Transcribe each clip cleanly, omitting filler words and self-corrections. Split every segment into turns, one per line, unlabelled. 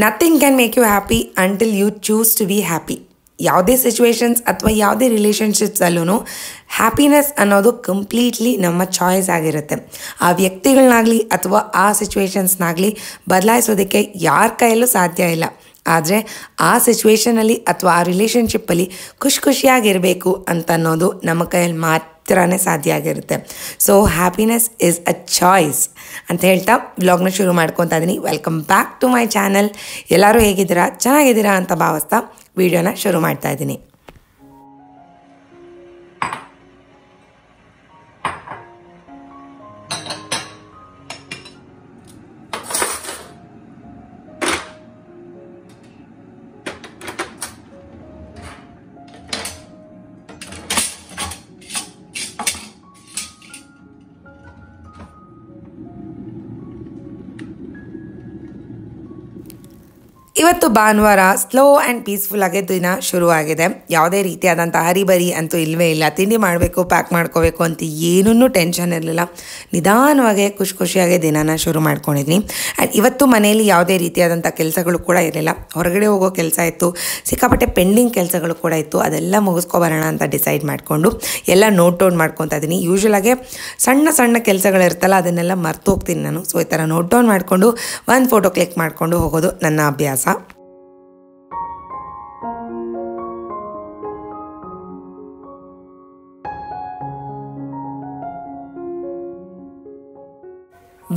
Nothing can make you happy until you choose to be happy. ಯಾವುದೇ situations ಅಥವಾ ಯಾವುದೇ ರಿಲೇಷನ್ಶಿಪ್ಸಲ್ಲೂ ಹ್ಯಾಪಿನೆಸ್ ಅನ್ನೋದು ಕಂಪ್ಲೀಟ್ಲಿ ನಮ್ಮ ಚಾಯ್ಸ್ ಆಗಿರುತ್ತೆ. ಆ ವ್ಯಕ್ತಿಗಳನ್ನಾಗಲಿ ಅಥವಾ ಆ ಸಿಚುವೇಶನ್ಸ್ನಾಗಲಿ ಬದಲಾಯಿಸೋದಕ್ಕೆ ಯಾರ ಕೈಯಲ್ಲೂ ಸಾಧ್ಯ ಇಲ್ಲ. ಆದರೆ ಆ ಸಿಚುವೇಷನಲ್ಲಿ ಅಥವಾ ಆ ರಿಲೇಷನ್ಶಿಪ್ಪಲ್ಲಿ ಖುಷಿಯಾಗಿರಬೇಕು ಅಂತ ಅನ್ನೋದು ನಮ್ಮ ಕೈಯಲ್ಲಿ ಮಾತ್ರನೇ ಸಾಧ್ಯ ಆಗಿರುತ್ತೆ. So happiness is a choice ಅಂತ ಹೇಳ್ತಾ ವ್ಲಾಗ್ನ ಶುರು ಮಾಡ್ಕೊತಾ ಇದ್ದೀನಿ. Welcome back to my channel. ಎಲ್ಲರೂ ಹೇಗಿದ್ದೀರಾ, ಚೆನ್ನಾಗಿದ್ದೀರಾ ಅಂತ ಭಾವಿಸ್ತಾ ವಿಡಿಯೋನ ಶುರು ಮಾಡ್ತಾ ಇದ್ದೀನಿ. ಇವತ್ತು ಭಾನುವಾರ ಸ್ಲೋ ಆ್ಯಂಡ್ ಪೀಸ್ಫುಲ್ಲಾಗಿ ದಿನ ಶುರುವಾಗಿದೆ. ಯಾವುದೇ ರೀತಿಯಾದಂಥ ಹರಿಬರಿ ಅಂತೂ ಇಲ್ಲವೇ ಇಲ್ಲ. ತಿಂಡಿ ಮಾಡಬೇಕು, ಪ್ಯಾಕ್ ಮಾಡ್ಕೋಬೇಕು ಅಂತ ಏನೂ ಟೆನ್ಷನ್ ಇರಲಿಲ್ಲ. ನಿಧಾನವಾಗಿ ಖುಷಿಯಾಗಿ ದಿನಾನ ಶುರು ಮಾಡ್ಕೊಂಡಿದ್ದೀನಿ. ಆ್ಯಂಡ್ ಇವತ್ತು ಮನೆಯಲ್ಲಿ ಯಾವುದೇ ರೀತಿಯಾದಂಥ ಕೆಲಸಗಳು ಕೂಡ ಇರಲಿಲ್ಲ. ಹೊರಗಡೆ ಹೋಗೋ ಕೆಲಸ ಇತ್ತು, ಸಿಕ್ಕಾಪಟ್ಟೆ ಪೆಂಡಿಂಗ್ ಕೆಲಸಗಳು ಕೂಡ ಇತ್ತು. ಅದೆಲ್ಲ ಮುಗಿಸ್ಕೊಬರೋಣ ಅಂತ ಡಿಸೈಡ್ ಮಾಡಿಕೊಂಡು ಎಲ್ಲ ನೋಟ್ ಡೌನ್ ಮಾಡ್ಕೊತಾ ಇದ್ದೀನಿ. ಯೂಶ್ವಲಾಗೆ ಸಣ್ಣ ಕೆಲಸಗಳಿರ್ತಲ್ಲ, ಅದನ್ನೆಲ್ಲ ಮರ್ತು ಹೋಗ್ತೀನಿ ನಾನು. ಸೊ ಈ ಥರ ನೋಟ್ ಡೌನ್ ಮಾಡಿಕೊಂಡು ಒಂದು ಫೋಟೋ ಕ್ಲಿಕ್ ಮಾಡಿಕೊಂಡು ಹೋಗೋದು ನನ್ನ ಅಭ್ಯಾಸ.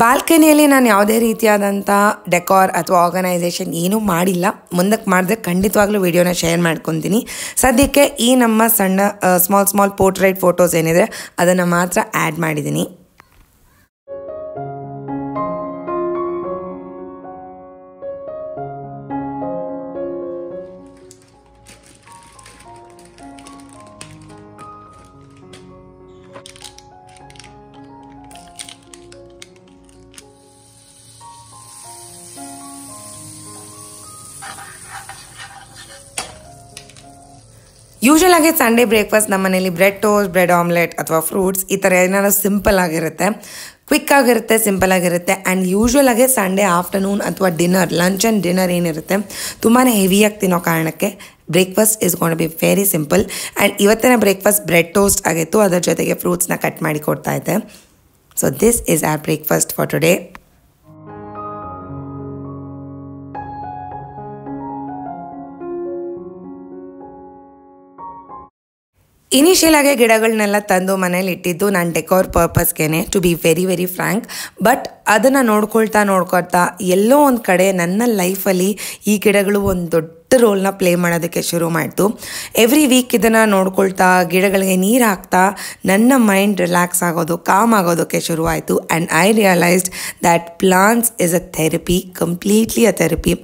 ಬಾಲ್ಕನಿಯಲ್ಲಿ ನಾನು ಯಾವುದೇ ರೀತಿಯಾದಂಥ ಡೆಕೋರ್ ಅಥವಾ ಆರ್ಗನೈಸೇಷನ್ ಏನೂ ಮಾಡಿಲ್ಲ. ಮುಂದಕ್ಕೆ ಮಾಡಿದ್ರೆ ಖಂಡಿತವಾಗ್ಲೂ ವಿಡಿಯೋನ ಶೇರ್ ಮಾಡ್ಕೊತೀನಿ. ಸದ್ಯಕ್ಕೆ ಈ ನಮ್ಮ ಸಣ್ಣ ಸ್ಮಾಲ್ ಪೋರ್ಟ್ರೈಟ್ ಫೋಟೋಸ್ ಏನಿದೆ ಅದನ್ನು ಮಾತ್ರ ಆ್ಯಡ್ ಮಾಡಿದ್ದೀನಿ. ಯೂಶ್ವಲ್ ಆಗಿ ಸಂಡೇ ಬ್ರೇಕ್ಫಾಸ್ಟ್ ನಮ್ಮ ಮನೇಲಿ ಬ್ರೆಡ್ ಟೋಸ್ಟ್, ಬ್ರೆಡ್ ಆಮ್ಲೆಟ್ ಅಥವಾ ಫ್ರೂಟ್ಸ್ ಈ ಥರ ಏನಾದ್ರು ಸಿಂಪಲ್ ಆಗಿರುತ್ತೆ, ಕ್ವಿಕ್ ಆಗಿರುತ್ತೆ, ಸಿಂಪಲ್ ಆಗಿರುತ್ತೆ. ಆ್ಯಂಡ್ ಯೂಶ್ವಲ್ ಆಗಿ ಸಂಡೇ ಆಫ್ಟರ್ನೂನ್ ಅಥವಾ ಡಿನ್ನರ್, ಲಂಚ್ ಆ್ಯಂಡ್ ಡಿನ್ನರ್ ಏನಿರುತ್ತೆ ತುಂಬಾ ಹೆವಿಯಾಗಿ ತಿನ್ನೋ ಕಾರಣಕ್ಕೆ breakfast is gonna be very simple. And ಇವತ್ತಿನ ಬ್ರೇಕ್ಫಾಸ್ಟ್ ಬ್ರೆಡ್ ಟೋಸ್ಟ್ ಆಗಿತ್ತು, ಅದರ ಜೊತೆಗೆ ಫ್ರೂಟ್ಸ್ನ ಕಟ್ ಮಾಡಿ ಕೊಡ್ತಾ ಇದ್ದೆ. So this is our breakfast for today. Initial ಆಗಿ ಗಿಡಗಳನ್ನೆಲ್ಲ ತಂದು ಮನೇಲಿ ಇಟ್ಟಿದ್ದು ನಾನು ಡೆಕೋರ್ ಪರ್ಪಸ್ಗೆ, to be very frank. But ಅದನ್ನು ನೋಡ್ಕೊಳ್ತಾ ಎಲ್ಲೋ ಒಂದು ಕಡೆ ನನ್ನ ಲೈಫಲ್ಲಿ ಈ ಗಿಡಗಳು ಒಂದು ದೊಡ್ಡ ರೋಲ್ನ ಪ್ಲೇ ಮಾಡೋದಕ್ಕೆ ಶುರು ಮಾಡ್ತು. ಎವ್ರಿ ವೀಕ್ ಇದನ್ನು ನೋಡ್ಕೊಳ್ತಾ ಗಿಡಗಳಿಗೆ ನೀರು ಹಾಕ್ತಾ ನನ್ನ ಮೈಂಡ್ ರಿಲ್ಯಾಕ್ಸ್ ಆಗೋದು, ಕಾಮ್ ಆಗೋದಕ್ಕೆ ಶುರುವಾಯಿತು. And I realised that plants is a therapy, completely a therapy.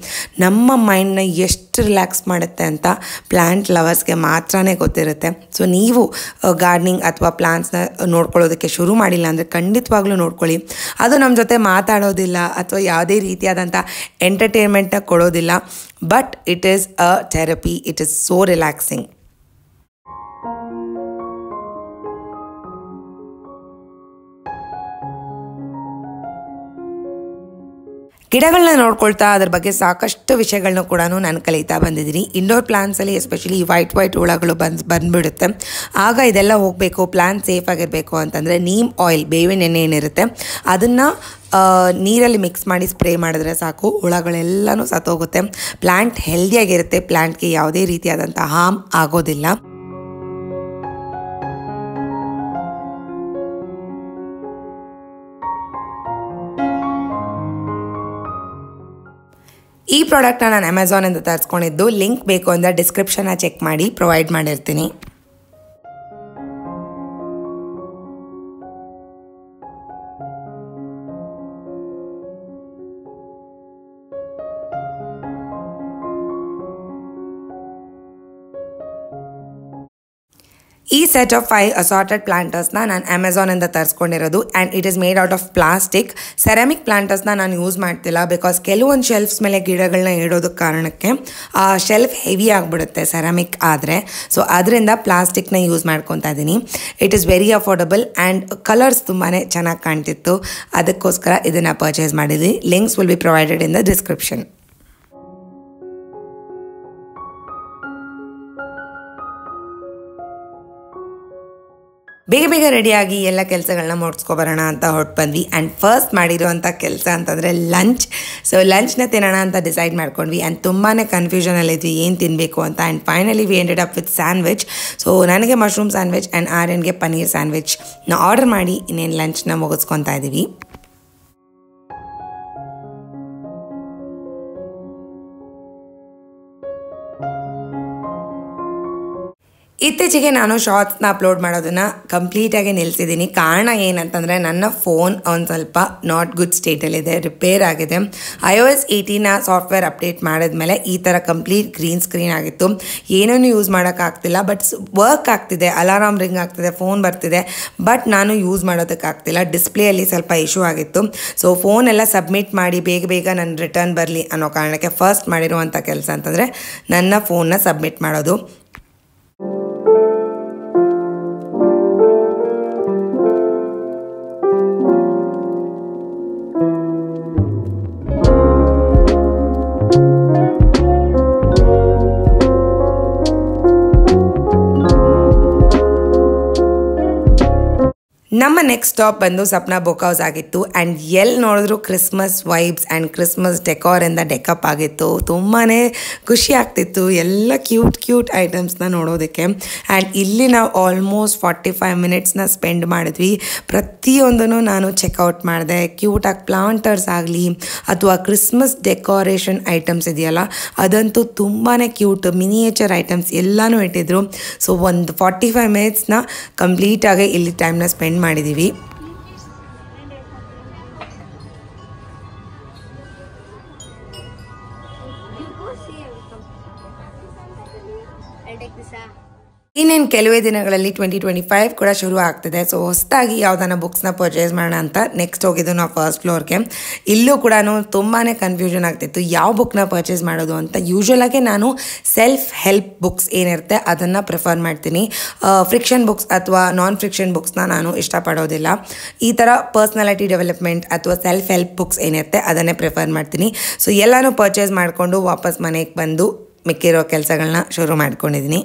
ನಮ್ಮ ಮೈಂಡ್ನ ಎಷ್ಟು ರಿಲ್ಯಾಕ್ಸ್ ಮಾಡುತ್ತೆ ಅಂತ ಪ್ಲಾಂಟ್ ಲವರ್ಸ್ಗೆ ಮಾತ್ರನೇ ಗೊತ್ತಿರುತ್ತೆ. ಸೊ ನೀವು ಗಾರ್ಡನಿಂಗ್ ಅಥವಾ ಪ್ಲಾಂಟ್ಸ್ನ ನೋಡ್ಕೊಳ್ಳೋದಕ್ಕೆ ಶುರು ಮಾಡಿಲ್ಲ ಅಂದರೆ ಖಂಡಿತವಾಗ್ಲೂ ನೋಡ್ಕೊಳ್ಳಿ. ಅದು ನಮ್ಮ ಜೊತೆ ಮಾತಾಡೋದಿಲ್ಲ ಅಥವಾ ಯಾವುದೇ ರೀತಿಯಾದಂಥ ಎಂಟರ್ಟೈನ್ಮೆಂಟ್ನ ಕೊಡೋದಿಲ್ಲ. But it is a therapy, it is so relaxing. ಗಿಡಗಳನ್ನ ನೋಡ್ಕೊಳ್ತಾ ಅದ್ರ ಬಗ್ಗೆ ಸಾಕಷ್ಟು ವಿಷಯಗಳನ್ನ ಕೂಡ ನಾನು ಕಲಿತಾ ಬಂದಿದ್ದೀನಿ. ಇಂಡೋರ್ ಪ್ಲಾಂಟ್ಸಲ್ಲಿ ಎಸ್ಪೆಷಲಿ ವೈಟ್ ಹುಳಗಳು ಬಂದುಬಿಡುತ್ತೆ. ಆಗ ಇದೆಲ್ಲ ಹೋಗಬೇಕು, ಪ್ಲಾಂಟ್ ಸೇಫ್ ಆಗಿರಬೇಕು ಅಂತಂದರೆ ನೀಮ್ ಆಯಿಲ್, ಬೇವಿನ ಎಣ್ಣೆ ಏನಿರುತ್ತೆ ಅದನ್ನು ನೀರಲ್ಲಿ ಮಿಕ್ಸ್ ಮಾಡಿ ಸ್ಪ್ರೇ ಮಾಡಿದ್ರೆ ಸಾಕು, ಹುಳಗಳೆಲ್ಲನೂ ಸತ್ತೋಗುತ್ತೆ. ಪ್ಲಾಂಟ್ ಹೆಲ್ದಿಯಾಗಿರುತ್ತೆ, ಪ್ಲಾಂಟ್ಗೆ ಯಾವುದೇ ರೀತಿಯಾದಂಥ ಹಾರ್ಮ್ ಆಗೋದಿಲ್ಲ. ಈ ಪ್ರಾಡಕ್ಟ್ನ ನಾನು ಅಮೆಝಾನಿಂದ ತರಿಸ್ಕೊಂಡಿದ್ದು. ಲಿಂಕ್ ಬೇಕು ಅಂದರೆ ಡಿಸ್ಕ್ರಿಪ್ಷನ್ನ ಚೆಕ್ ಮಾಡಿ, ಪ್ರೊವೈಡ್ ಮಾಡಿರ್ತೀನಿ. ಈ ಸೆಟ್ ಆಫ್ 5 ಅಸಾರ್ಟೆಡ್ ಪ್ಲಾಂಟರ್ಸ್ನ ನಾನು ಅಮೆಝಾನಿಂದ ತರಿಸ್ಕೊಂಡಿರೋದು. And it is made out of plastic. Ceramic ಪ್ಲಾಂಟರ್ಸ್ನ ನಾನು ಯೂಸ್ ಮಾಡ್ತಿಲ್ಲ, ಬಿಕಾಸ್ ಕೆಲವೊಂದು ಶೆಲ್ಫ್ಸ್ ಮೇಲೆ ಗಿಡಗಳನ್ನ ಇಡೋದಕ್ಕೆ ಕಾರಣಕ್ಕೆ ಆ ಶೆಲ್ಫ್ ಹೆವಿ ಆಗಿಬಿಡುತ್ತೆ ಸೆರಾಮಿಕ್ ಆದರೆ. ಸೊ ಅದರಿಂದ ಪ್ಲಾಸ್ಟಿಕ್ನ ಯೂಸ್ ಮಾಡ್ಕೊತಾ ಇದ್ದೀನಿ. It is very affordable and colours ತುಂಬಾ ಚೆನ್ನಾಗಿ ಕಾಣ್ತಿತ್ತು, ಅದಕ್ಕೋಸ್ಕರ ಇದನ್ನು ಪರ್ಚೇಸ್ ಮಾಡಿದ್ವಿ. Links will be provided in the description. ಬೇಗ ಬೇಗ ರೆಡಿಯಾಗಿ ಎಲ್ಲ ಕೆಲಸಗಳನ್ನ ಮುಗಿಸ್ಕೊಬರೋಣ ಅಂತ ಹೊರಟು ಬಂದ್ವಿ. ಆ್ಯಂಡ್ ಫಸ್ಟ್ ಮಾಡಿರೋವಂಥ ಕೆಲಸ ಅಂತಂದರೆ ಲಂಚ್. ಸೊ ಲಂಚ್ನ ತಿನ್ನೋಣ ಅಂತ ಡಿಸೈಡ್ ಮಾಡ್ಕೊಂಡ್ವಿ. ಆ್ಯಂಡ್ ತುಂಬಾ ಕನ್ಫ್ಯೂಷನಲ್ಲಿದ್ವಿ ಏನು ತಿನ್ನಬೇಕು ಅಂತ. And finally we ended up with sandwich. So ನನಗೆ ಮಶ್ರೂಮ್ ಸ್ಯಾಂಡ್ವಿಚ್ ಆ್ಯಂಡ್ ಆರ್ಯನ್ಗೆ ಪನ್ನೀರ್ ಸ್ಯಾಂಡ್ವಿಚ್ ಆರ್ಡರ್ ಮಾಡಿ ಇನ್ನೇನು ಲಂಚ್ನ ಮುಗಿಸ್ಕೊತಾ ಇದ್ದೀವಿ. ಇತ್ತೀಚೆಗೆ ನಾನು ಶಾರ್ಟ್ಸ್ನ ಅಪ್ಲೋಡ್ ಮಾಡೋದನ್ನು ಕಂಪ್ಲೀಟಾಗಿ ನಿಲ್ಲಿಸಿದ್ದೀನಿ. ಕಾರಣ ಏನಂತಂದರೆ ನನ್ನ ಫೋನ್ ಒಂದು ಸ್ವಲ್ಪ ನಾಟ್ ಗುಡ್ ಸ್ಟೇಟಲ್ಲಿದೆ, ರಿಪೇರ್ ಆಗಿದೆ. iOS 18 ಸಾಫ್ಟ್ವೇರ್ ಅಪ್ಡೇಟ್ ಮಾಡಿದ್ಮೇಲೆ ಈ ಥರ ಕಂಪ್ಲೀಟ್ ಗ್ರೀನ್ ಸ್ಕ್ರೀನ್ ಆಗಿತ್ತು. ಏನೂ ಯೂಸ್ ಮಾಡೋಕ್ಕಾಗ್ತಿಲ್ಲ. ಬಟ್ ವರ್ಕ್ ಆಗ್ತಿದೆ, ಅಲಾರಾಮ್ ರಿಂಗ್ ಆಗ್ತಿದೆ, ಫೋನ್ ಬರ್ತಿದೆ, ಬಟ್ ನಾನು ಯೂಸ್ ಮಾಡೋದಕ್ಕಾಗ್ತಿಲ್ಲ. ಡಿಸ್ಪ್ಲೇಯಲ್ಲಿ ಸ್ವಲ್ಪ ಇಶ್ಯೂ ಆಗಿತ್ತು. ಸೊ ಫೋನೆಲ್ಲ ಸಬ್ಮಿಟ್ ಮಾಡಿ ಬೇಗ ಬೇಗ ನನ್ನ ರಿಟರ್ನ್ ಬರಲಿ ಅನ್ನೋ ಕಾರಣಕ್ಕೆ ಫಸ್ಟ್ ಮಾಡಿರುವಂಥ ಕೆಲಸ ಅಂತಂದರೆ ನನ್ನ ಫೋನ್ನ ಸಬ್ಮಿಟ್ ಮಾಡೋದು. ನಮ್ಮ ನೆಕ್ಸ್ಟ್ ಸ್ಟಾಪ್ ಬಂದು ಸಪ್ನಾ ಬುಕ್ ಹೌಸ್ ಆಗಿತ್ತು. ಆ್ಯಂಡ್ ಎಲ್ಲಿ ನೋಡಿದ್ರು ಕ್ರಿಸ್ಮಸ್ ವೈಬ್ಸ್ ಆ್ಯಂಡ್ ಕ್ರಿಸ್ಮಸ್ ಡೆಕೋರಿಂದ ಡೆಕಪ್ ಆಗಿತ್ತು. ತುಂಬಾ ಖುಷಿ ಆಗ್ತಿತ್ತು ಎಲ್ಲ ಕ್ಯೂಟ್ ಐಟಮ್ಸ್ನ ನೋಡೋದಕ್ಕೆ. ಆ್ಯಂಡ್ ಇಲ್ಲಿ ನಾವು ಆಲ್ಮೋಸ್ಟ್ 45 ಮಿನಿಟ್ಸ್ನ ಸ್ಪೆಂಡ್ ಮಾಡಿದ್ವಿ. ಪ್ರತಿಯೊಂದನ್ನು ನಾನು ಚೆಕ್ಔಟ್ ಮಾಡಿದೆ. ಕ್ಯೂಟಾಗಿ ಪ್ಲಾಂಟರ್ಸ್ ಆಗಲಿ ಅಥವಾ ಕ್ರಿಸ್ಮಸ್ ಡೆಕೋರೇಷನ್ ಐಟಮ್ಸ್ ಇದೆಯಲ್ಲ ಅದಂತೂ ತುಂಬಾ ಕ್ಯೂಟ್. ಮಿನಿಯೇಚರ್ ಐಟಮ್ಸ್ ಎಲ್ಲನೂ ಇಟ್ಟಿದ್ರು. ಸೊ ಒಂದು 45 ಮಿನಿಟ್ಸ್ನ ಕಂಪ್ಲೀಟಾಗಿ ಇಲ್ಲಿ ಟೈಮ್ನ ಸ್ಪೆಂಡ್ ಮಾಡಿದ್ದೀವಿ. ಇನ್ನೇನು ಕೆಲವೇ ದಿನಗಳಲ್ಲಿ 2025 ಕೂಡ ಶುರು ಆಗ್ತಿದೆ. ಸೊ ಹೊಸದಾಗಿ ಯಾವುದನ್ನ ಬುಕ್ಸ್ನ ಪರ್ಚೇಸ್ ಮಾಡೋಣ ಅಂತ ನೆಕ್ಸ್ಟ್ ಹೋಗಿದ್ದು ನಾವು ಫಸ್ಟ್ ಫ್ಲೋರ್ಗೆ. ಇಲ್ಲೂ ಕೂಡ ತುಂಬಾ ಕನ್ಫ್ಯೂಷನ್ ಆಗ್ತಿತ್ತು ಯಾವ ಬುಕ್ನ ಪರ್ಚೇಸ್ ಮಾಡೋದು ಅಂತ. ಯೂಶ್ವಲಾಗಿ ನಾನು ಸೆಲ್ಫ್ ಹೆಲ್ಪ್ ಬುಕ್ಸ್ ಏನಿರುತ್ತೆ ಅದನ್ನು ಪ್ರಿಫರ್ ಮಾಡ್ತೀನಿ. ಫ್ರಿಕ್ಷನ್ ಬುಕ್ಸ್ ಅಥವಾ ನಾನ್ ಫ್ರಿಕ್ಷನ್ ಬುಕ್ಸ್ನ ನಾನು ಇಷ್ಟಪಡೋದಿಲ್ಲ. ಈ ಥರ ಪರ್ಸ್ನಾಲಿಟಿ ಡೆವಲಪ್ಮೆಂಟ್ ಅಥವಾ ಸೆಲ್ಫ್ ಹೆಲ್ಪ್ ಬುಕ್ಸ್ ಏನಿರುತ್ತೆ ಅದನ್ನೇ ಪ್ರಿಫರ್ ಮಾಡ್ತೀನಿ. ಸೊ ಎಲ್ಲನೂ ಪರ್ಚೇಸ್ ಮಾಡಿಕೊಂಡು ವಾಪಸ್ ಮನೆಗೆ ಬಂದು ಮಿಕ್ಕಿರೋ ಕೆಲಸಗಳನ್ನ ಶುರು ಮಾಡ್ಕೊಂಡಿದ್ದೀನಿ.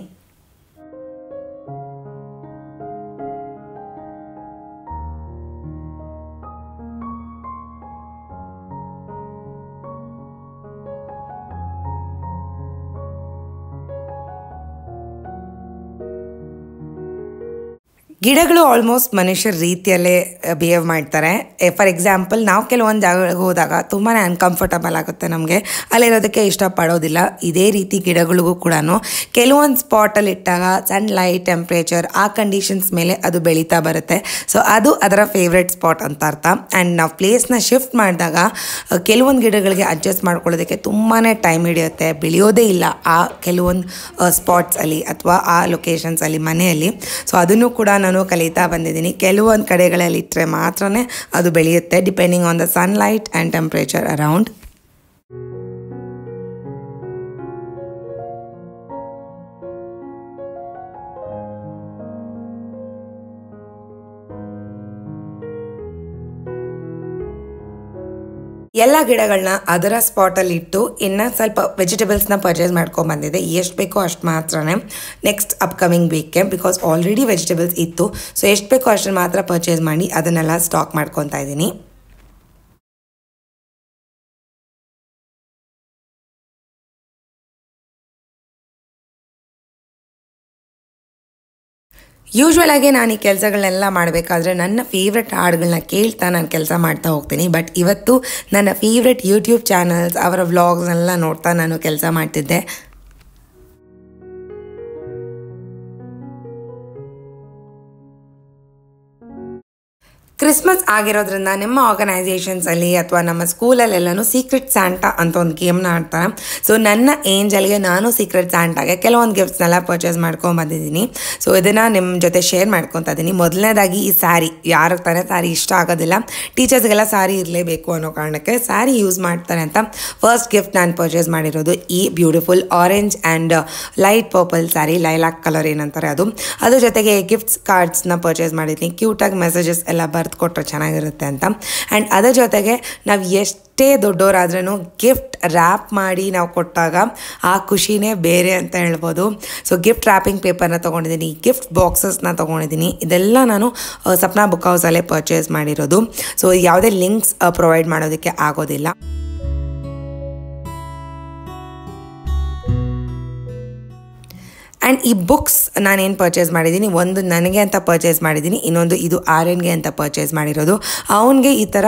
ಗಿಡಗಳು ಆಲ್ಮೋಸ್ಟ್ ಮನುಷ್ಯರ ರೀತಿಯಲ್ಲೇ ಬಿಹೇವ್ ಮಾಡ್ತಾರೆ. ಫಾರ್ ಎಕ್ಸಾಂಪಲ್ ನಾವು ಕೆಲವೊಂದು ಜಾಗಗಳಿಗೆ ಹೋದಾಗ ತುಂಬಾ ಅನ್ಕಂಫರ್ಟಬಲ್ ಆಗುತ್ತೆ, ನಮಗೆ ಅಲ್ಲಿರೋದಕ್ಕೆ ಇಷ್ಟಪಡೋದಿಲ್ಲ. ಇದೇ ರೀತಿ ಗಿಡಗಳಿಗೂ ಕೂಡ ಕೆಲವೊಂದು ಸ್ಪಾಟಲ್ಲಿ ಇಟ್ಟಾಗ ಸನ್ಲೈಟ್, ಟೆಂಪ್ರೇಚರ್ ಆ ಕಂಡೀಷನ್ಸ್ ಮೇಲೆ ಅದು ಬೆಳೀತಾ ಬರುತ್ತೆ. ಸೊ ಅದು ಅದರ ಫೇವ್ರೆಟ್ ಸ್ಪಾಟ್ ಅಂತ ಅರ್ಥ. ಆ್ಯಂಡ್ ನಾವು ಪ್ಲೇಸ್ನ ಶಿಫ್ಟ್ ಮಾಡಿದಾಗ ಕೆಲವೊಂದು ಗಿಡಗಳಿಗೆ ಅಡ್ಜಸ್ಟ್ ಮಾಡ್ಕೊಳ್ಳೋದಕ್ಕೆ ತುಂಬಾ ಟೈಮ್ ಹಿಡಿಯುತ್ತೆ, ಬೆಳೆಯೋದೇ ಇಲ್ಲ ಆ ಕೆಲವೊಂದು ಸ್ಪಾಟ್ಸಲ್ಲಿ ಅಥವಾ ಆ ಲೊಕೇಶನ್ಸಲ್ಲಿ ಮನೆಯಲ್ಲಿ. ಸೊ ಅದನ್ನು ಕೂಡ ನಾನು ಕಲಿತಾ ಬಂದಿದ್ದೀನಿ. ಕೆಲವೊಂದು ಕಡೆಗಳಲ್ಲಿ ಇಟ್ಟರೆ ಮಾತ್ರನೇ ಅದು ಬೆಳೆಯುತ್ತೆ, depending on the sunlight and temperature around. ಎಲ್ಲ ಗಿಡಗಳನ್ನ ಅದರ ಸ್ಪಾಟಲ್ಲಿ ಇಟ್ಟು ಇನ್ನು ಸ್ವಲ್ಪ ವೆಜಿಟೇಬಲ್ಸ್ನ ಪರ್ಚೇಸ್ ಮಾಡ್ಕೊಂಬಂದಿದ್ದೆ. ಎಷ್ಟು ಬೇಕೋ ಅಷ್ಟು ಮಾತ್ರನೇ ನೆಕ್ಸ್ಟ್ ಅಪ್ಕಮಿಂಗ್ ವೀಕ್ಗೆ, ಬಿಕಾಸ್ ಆಲ್ರೆಡಿ ವೆಜಿಟೇಬಲ್ಸ್ ಇತ್ತು. ಸೊ ಎಷ್ಟು ಬೇಕೋ ಅಷ್ಟು ಮಾತ್ರ ಪರ್ಚೇಸ್ ಮಾಡಿ ಅದನ್ನೆಲ್ಲ ಸ್ಟಾಕ್ ಮಾಡ್ಕೊತಾ ಇದ್ದೀನಿ. ಯೂಶ್ವಲಾಗಿ ನಾನು ಈ ಕೆಲಸಗಳನ್ನೆಲ್ಲ ಮಾಡಬೇಕಾದ್ರೆ ನನ್ನ ಫೇವ್ರೆಟ್ ಹಾಡುಗಳನ್ನ ಕೇಳ್ತಾ ನಾನು ಕೆಲಸ ಮಾಡ್ತಾ ಹೋಗ್ತೀನಿ. ಬಟ್ ಇವತ್ತು ನನ್ನ ಫೇವ್ರೆಟ್ ಯೂಟ್ಯೂಬ್ ಚಾನಲ್ಸ್ ಅವರ ವ್ಲಾಗ್ಸ್ನೆಲ್ಲ ನೋಡ್ತಾ ನಾನು ಕೆಲಸ ಮಾಡ್ತಿದ್ದೆ. ಕ್ರಿಸ್ಮಸ್ ಆಗಿರೋದ್ರಿಂದ ನಿಮ್ಮ ಆರ್ಗನೈಸೇಷನ್ಸಲ್ಲಿ ಅಥವಾ ನಮ್ಮ ಸ್ಕೂಲಲ್ಲೆಲ್ಲನೂ ಸೀಕ್ರೆಟ್ ಸ್ಯಾಂಟಾ ಅಂತ ಒಂದು ಗೇಮ್ನ ಆಡ್ತಾರೆ. ಸೊ ನನ್ನ ಏಂಜಲ್ಗೆ ನಾನು ಸೀಕ್ರೆಟ್ ಸ್ಯಾಂಟಾಗೆ ಕೆಲವೊಂದು ಗಿಫ್ಟ್ಸ್ನೆಲ್ಲ ಪರ್ಚೇಸ್ ಮಾಡ್ಕೊಂಬಂದಿದ್ದೀನಿ. ಸೊ ಇದನ್ನು ನಿಮ್ಮ ಜೊತೆ ಶೇರ್ ಮಾಡ್ಕೊತಾ ಇದ್ದೀನಿ. ಮೊದಲನೇದಾಗಿ ಈ ಸ್ಯಾರಿ, ಯಾರಿಗೆ ತಾನೇ ಸ್ಯಾರಿ ಇಷ್ಟ ಆಗೋದಿಲ್ಲ, ಟೀಚರ್ಸ್ಗೆಲ್ಲ ಸ್ಯಾರಿ ಇರಲೇಬೇಕು ಅನ್ನೋ ಕಾರಣಕ್ಕೆ ಸ್ಯಾರಿ ಯೂಸ್ ಮಾಡ್ತಾರೆ ಅಂತ ಫಸ್ಟ್ ಗಿಫ್ಟ್ ನಾನು ಪರ್ಚೇಸ್ ಮಾಡಿರೋದು ಈ beautiful orange and light purple sari, lilac colour ಏನಂತಾರೆ ಅದು. ಅದ್ರ ಜೊತೆಗೆ ಗಿಫ್ಟ್ಸ್ ಕಾರ್ಡ್ಸ್ನ ಪರ್ಚೇಸ್ ಮಾಡಿದ್ದೀನಿ. ಕ್ಯೂಟಾಗಿ ಮೆಸೇಜಸ್ ಎಲ್ಲ ಬರ್ತಾ ಬರೆದುಕೊಟ್ರೆ ಚೆನ್ನಾಗಿರುತ್ತೆ ಅಂತ. ಆ್ಯಂಡ್ ಅದರ ಜೊತೆಗೆ ನಾವು ಎಷ್ಟೇ ದೊಡ್ಡವರಾದ್ರೂ ಗಿಫ್ಟ್ ರ್ಯಾಪ್ ಮಾಡಿ ನಾವು ಕೊಟ್ಟಾಗ ಆ ಖುಷಿನೇ ಬೇರೆ ಅಂತ ಹೇಳ್ಬೋದು. ಸೊ ಗಿಫ್ಟ್ ರ್ಯಾಪಿಂಗ್ ಪೇಪರ್ನ ತೊಗೊಂಡಿದ್ದೀನಿ, ಗಿಫ್ಟ್ ಬಾಕ್ಸಸ್ನ ತೊಗೊಂಡಿದ್ದೀನಿ. ಇದೆಲ್ಲ ನಾನು ಸಪ್ನಾ ಬುಕ್ ಹೌಸಲ್ಲೇ ಪರ್ಚೇಸ್ ಮಾಡಿರೋದು. ಸೊ ಯಾವುದೇ ಲಿಂಕ್ಸ್ ಪ್ರೊವೈಡ್ ಮಾಡೋದಕ್ಕೆ ಆಗೋದಿಲ್ಲ. ಆ್ಯಂಡ್ ಈ ಬುಕ್ಸ್ ನಾನೇನು ಪರ್ಚೇಸ್ ಮಾಡಿದ್ದೀನಿ, ಒಂದು ನನಗೆ ಅಂತ ಪರ್ಚೇಸ್ ಮಾಡಿದ್ದೀನಿ, ಇನ್ನೊಂದು ಇದು ಆರ್ಯನ್ಗೆ ಅಂತ ಪರ್ಚೇಸ್ ಮಾಡಿರೋದು. ಅವನಿಗೆ ಈ ಥರ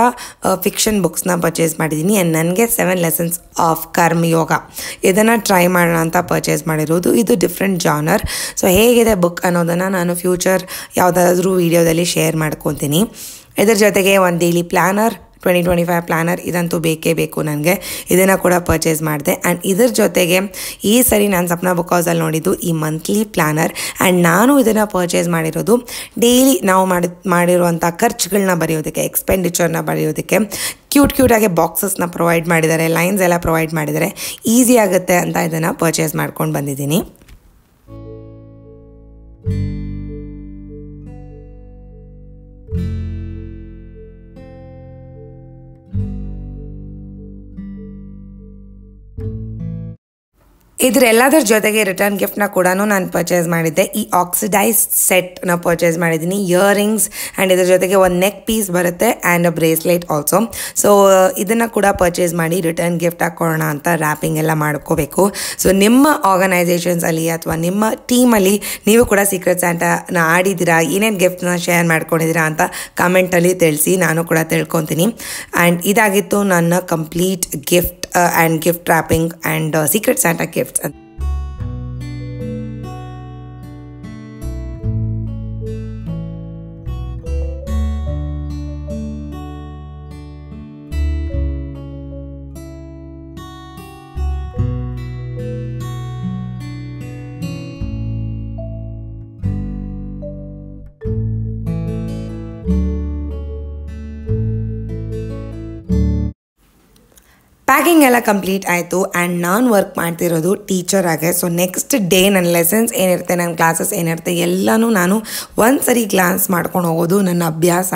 ಫಿಕ್ಷನ್ ಬುಕ್ಸ್ನ ಪರ್ಚೇಸ್ ಮಾಡಿದ್ದೀನಿ. ಆ್ಯಂಡ್ ನನಗೆ 7 ಲೆಸನ್ಸ್ ಆಫ್ ಕರ್ಮಯೋಗ ಇದನ್ನು ಟ್ರೈ ಮಾಡೋಣ ಅಂತ ಪರ್ಚೇಸ್ ಮಾಡಿರೋದು. ಇದು ಡಿಫ್ರೆಂಟ್ ಜಾನರ್. ಸೊ ಹೇಗಿದೆ ಬುಕ್ ಅನ್ನೋದನ್ನು ನಾನು ಫ್ಯೂಚರ್ ಯಾವುದಾದ್ರೂ ವೀಡಿಯೋದಲ್ಲಿ ಶೇರ್ ಮಾಡ್ಕೊತೀನಿ. ಇದರ ಜೊತೆಗೆ ಒಂದು ಡೈಲಿ ಪ್ಲ್ಯಾನರ್, 2025 ಪ್ಲ್ಯಾನರ್, ಇದಂತೂ ಬೇಕೇ ಬೇಕು ನನಗೆ. ಇದನ್ನು ಕೂಡ ಪರ್ಚೇಸ್ ಮಾಡಿದೆ. ಆ್ಯಂಡ್ ಇದ್ರ ಜೊತೆಗೆ ಈ ಸರಿ ನಾನು ಸಪ್ನಾ ಬುಕ್ ಹೌಸಲ್ಲಿ ನೋಡಿದ್ದು ಈ ಮಂತ್ಲಿ ಪ್ಲ್ಯಾನರ್. ಆ್ಯಂಡ್ ನಾನು ಇದನ್ನು ಪರ್ಚೇಸ್ ಮಾಡಿರೋದು ಡೈಲಿ ನಾವು ಮಾಡಿರುವಂಥ ಖರ್ಚುಗಳನ್ನ ಬರೆಯೋದಕ್ಕೆ, ಎಕ್ಸ್ಪೆಂಡಿಚರ್ನ ಬರೆಯೋದಕ್ಕೆ. ಕ್ಯೂಟಾಗಿ ಬಾಕ್ಸಸ್ನ ಪ್ರೊವೈಡ್ ಮಾಡಿದ್ದಾರೆ, ಲೈನ್ಸ್ ಎಲ್ಲ ಪ್ರೊವೈಡ್ ಮಾಡಿದ್ದಾರೆ, ಈಸಿ ಆಗುತ್ತೆ ಅಂತ ಇದನ್ನು ಪರ್ಚೇಸ್ ಮಾಡ್ಕೊಂಡು ಬಂದಿದ್ದೀನಿ. ಇದರೆಲ್ಲದರ ಜೊತೆಗೆ ರಿಟರ್ನ್ ಗಿಫ್ಟ್ನ ಕೂಡ ನಾನು ಪರ್ಚೇಸ್ ಮಾಡಿದ್ದೆ. ಈ ಆಕ್ಸಿಡೈಸ್ಡ್ ಸೆಟ್ನ ಪರ್ಚೇಸ್ ಮಾಡಿದ್ದೀನಿ, ಇಯರಿಂಗ್ಸ್ ಆ್ಯಂಡ್ ಇದ್ರ ಜೊತೆಗೆ ಒಂದು ನೆಕ್ ಪೀಸ್ ಬರುತ್ತೆ ಆ್ಯಂಡ್ ಬ್ರೇಸ್ಲೆಟ್ ಆಲ್ಸೋ. ಸೊ ಇದನ್ನು ಕೂಡ ಪರ್ಚೇಸ್ ಮಾಡಿ ರಿಟರ್ನ್ ಗಿಫ್ಟ್ ಹಾಕ್ಕೊಳ್ಳೋಣ ಅಂತ ರ್ಯಾಪಿಂಗ್ ಎಲ್ಲ ಮಾಡ್ಕೋಬೇಕು. ಸೊ ನಿಮ್ಮ ಆರ್ಗನೈಸೇಷನ್ಸಲ್ಲಿ ಅಥವಾ ನಿಮ್ಮ ಟೀಮಲ್ಲಿ ನೀವು ಕೂಡ ಸೀಕ್ರೆಟ್ ಸ್ಯಾಂಟಾನ ಆಡಿದ್ದೀರಾ, ಏನೇನು ಗಿಫ್ಟ್ನ ಶೇರ್ ಮಾಡ್ಕೊಂಡಿದ್ದೀರಾ ಅಂತ ಕಮೆಂಟಲ್ಲಿ ತಿಳಿಸಿ, ನಾನು ಕೂಡ ತಿಳ್ಕೊತೀನಿ. ಆ್ಯಂಡ್ ಇದಾಗಿತ್ತು ನನ್ನ complete gift and gift wrapping and Secret Santa gifts. Packing ಎಲ್ಲ ಕಂಪ್ಲೀಟ್ ಆಯಿತು. ಆ್ಯಂಡ್ ನಾನು ವರ್ಕ್ ಮಾಡ್ತಿರೋದು ಟೀಚರ್ ಆಗಿ. ಸೊ ನೆಕ್ಸ್ಟ್ ಡೇ ನನ್ನ ಲೆಸನ್ಸ್ ಏನಿರುತ್ತೆ, ನನ್ನ ಕ್ಲಾಸಸ್ ಏನಿರುತ್ತೆ ಎಲ್ಲನೂ ನಾನು ಒಂದು ಸರಿ ಗ್ಲಾನ್ಸ್ ಮಾಡ್ಕೊಂಡು ಹೋಗೋದು ನನ್ನ ಅಭ್ಯಾಸ.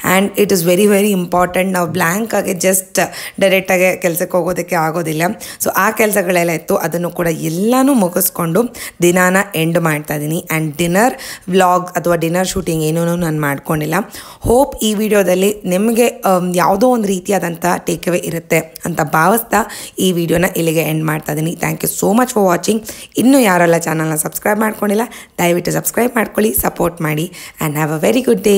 And it is very very important. ನಾವು ಬ್ಲ್ಯಾಂಕಾಗಿ ಜಸ್ಟ್ ಡೈರೆಕ್ಟಾಗಿ ಕೆಲಸಕ್ಕೆ ಹೋಗೋದಕ್ಕೆ ಆಗೋದಿಲ್ಲ. ಸೊ ಆ ಕೆಲಸಗಳೆಲ್ಲ ಇತ್ತು, ಅದನ್ನು ಕೂಡ ಎಲ್ಲನೂ ಮುಗಿಸ್ಕೊಂಡು ದಿನಾನ ಎಂಡ್ ಮಾಡ್ತಾಯಿದ್ದೀನಿ. ಆ್ಯಂಡ್ ಡಿನ್ನರ್ ವ್ಲಾಗ್ ಅಥವಾ ಡಿನ್ನರ್ ಶೂಟಿಂಗ್ ಏನೂ ನಾನು ಮಾಡ್ಕೊಂಡಿಲ್ಲ. ಹೋಪ್ ಈ ವಿಡಿಯೋದಲ್ಲಿ ನಿಮಗೆ ಯಾವುದೋ ಒಂದು ರೀತಿಯಾದಂಥ ಟೇಕ್ ಅವೇ ಇರುತ್ತೆ ಅಂತ ಭಾವಿಸ್ತಾ ಈ ವಿಡಿಯೋನ ಇಲ್ಲಿಗೆ ಎಂಡ್ ಮಾಡ್ತಾ ಇದ್ದೀನಿ. Thank you so much for watching. ಇನ್ನೂ ಯಾರೆಲ್ಲ ಚಾನಲ್ನ ಸಬ್ಸ್ಕ್ರೈಬ್ ಮಾಡ್ಕೊಂಡಿಲ್ಲ, ದಯವಿಟ್ಟು ಸಬ್ಸ್ಕ್ರೈಬ್ ಮಾಡ್ಕೊಳ್ಳಿ, ಸಪೋರ್ಟ್ ಮಾಡಿ. And have a very good day.